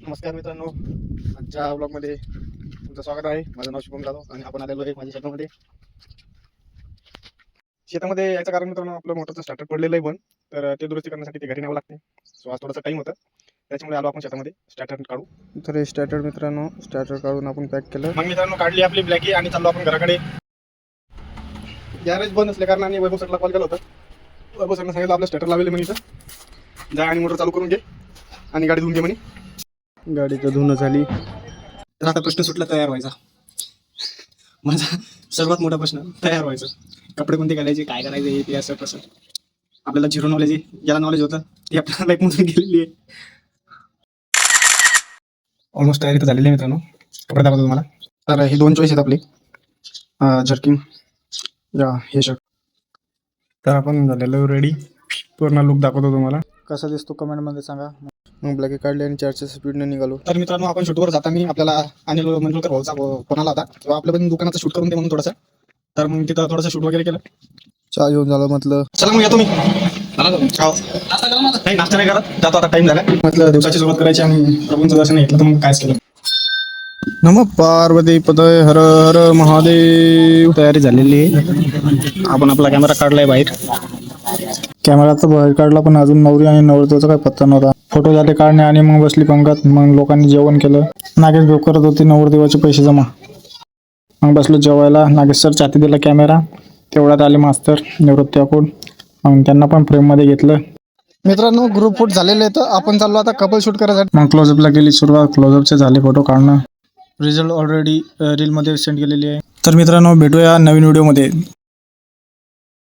नमस्कार मित्रांनो, आजच्या ब्लॉगमध्ये तुमचं स्वागत आहे. माझं नाव शुभम जाधव आणि आपण आलेलो आहे माझ्या शेतामध्ये. शेतामध्ये याचं कारण मित्रांनो, आपलं मोटरचं स्टार्टर पडलेलं आहे पण, तर ते दुरुस्ती करण्यासाठी ते घरी न्यावं लागते. सो आज थोडासा टाईम होता, त्याच्यामुळे आलो आपण शेतामध्ये स्टार्टर काढू. तर हे स्टार्टर मित्रांनो, स्टार्टर काढून आपण पॅक केलं. मग मित्रांनो काढली आपली ब्लॅकी आणि चाललो आपण घराकडे. गॅरेज बंद असल्या कारणाने वैभव सरला कॉल केला होता. वैभव सरनं सांगितलं आपलं स्टार्टर लावले म्हणे, इथं जा आणि मोटर चालू करून घे आणि गाडी धुवून घे म्हणे. गाडीचं धुणं झाली. तर आता प्रश्न सुटला तयार व्हायचा. माझा सर्वात मोठा प्रश्न तयार व्हायचा. कपडे कोणते घालायचे, काय करायचे, ते असं प्रश्न. आपल्याला झिरो नॉलेज आहे, ज्याला नॉलेज होतं ते आपल्याला लाईफमधून गेलेली आहे. ऑलमोस्ट तयारी तर झालेली आहे मित्रांनो. कपडे दाखवतो तुम्हाला. तर हे दोन चॉईस आहेत आपले, जर्किंग या हे शर्ट. तर आपण झालेलो रेडी. पूर्ण लुक दाखवतो तुम्हाला, कसा दिसतो कमेंटमध्ये सांगा. मग ब्लॅकी काढले आणि 4च्या स्पीडने निघालो. तर मित्रांनो आपण शूटवर जाताना आपल्याला अनिल मंजुळकर भाऊचा फोन आला होता, तेव्हा आपल्या पण दुकानाचं शूट करून दे म्हणून थोडासा. तर मग तिथं थोडंसं शूट वगैरे केलं. चहा घेऊन झालं म्हटलं चला मग येतो मी. नाही नाश्ता नाही करत, जातो आता, टाइम झाला म्हटलं दिवसाची सुरुवात करायची आणि प्रभूंचं दर्शन घेतलं तर मग कायच केलं. नमः पार्वती पदय हर हर महादेव. तयारी झालेली आहे. आपण आपला कॅमेरा काढलाय बाहेर. कॅमेरा तर बाहेर काढला पण अजून नवरी आणि नवरदेवाचा काही पत्ता नव्हता. फोटो झाले काढणे आणि मग बसली पंगत. मग लोकांनी जेवण केलं. नागेश बुक करत होती नवरदेवाचे पैसे जमा. मग बसलो जेवायला. नागेश सर हाती दिला कॅमेरा. तेवढ्यात आले मास्तर निवृत्ती अकोड. मग त्यांना पण फ्रेम मध्ये घेतलं. मित्रांनो ग्रुप फूट झालेले तर आपण चाललो आता कपल शूट करायसाठी. मग क्लोजअपला गेली सुरुवात. क्लोजअपचे झाले फोटो काढणं. रिझल्ट ऑलरेडी रील मध्ये सेंड केलेली आहे. तर मित्रांनो भेटूया नवीन व्हिडिओ मध्ये.